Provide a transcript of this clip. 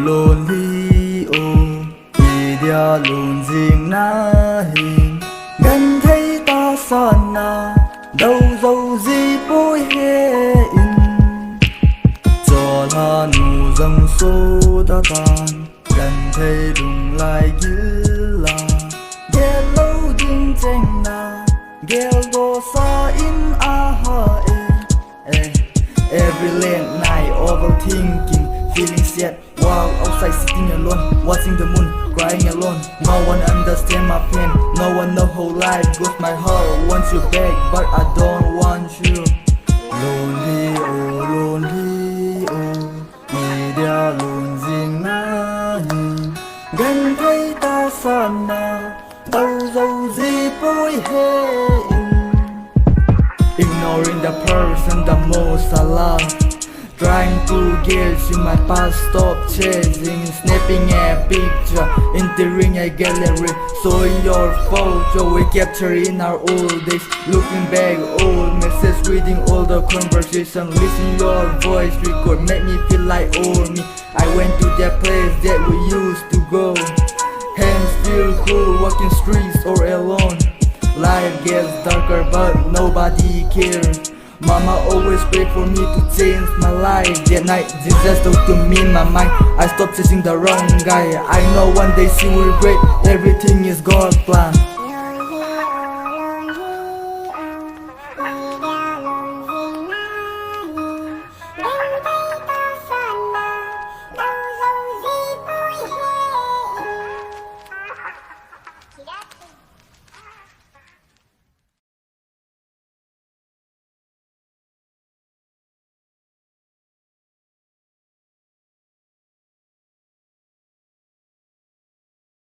lonely vì dia lùn riêng na hình gần thấy ta son na đâu dâu gì bối hệ in cho là nụ dâng số đã tan gần thấy đùng lại gila ghé lâu dinh tranh na ghé go sa in a ha every late night overthinking feeling sad while outside sitting alone watching the moon crying alone no one understand my pain no one know how life goes my heart wants you back but I don't want you lonely vì dia lùn riêng na nhìn gần thấy ta san na đâu dâu gì bối hệ ignoring the person the most I love trying to get to my past, stop chasing, snapping a picture, entering a gallery, showing your photo we captured in our old days. Looking back, old message, reading all the conversation, listening your voice record, make me feel like old me. I went to that place that we used to go. Hands feel cool, walking streets or alone. Life gets darker, but nobody cares. Mama always prayed for me to change my life. That night, Jesus talked to me in my mind. I stopped chasing the wrong guy. I know one day she will regret. Everything is God's plan.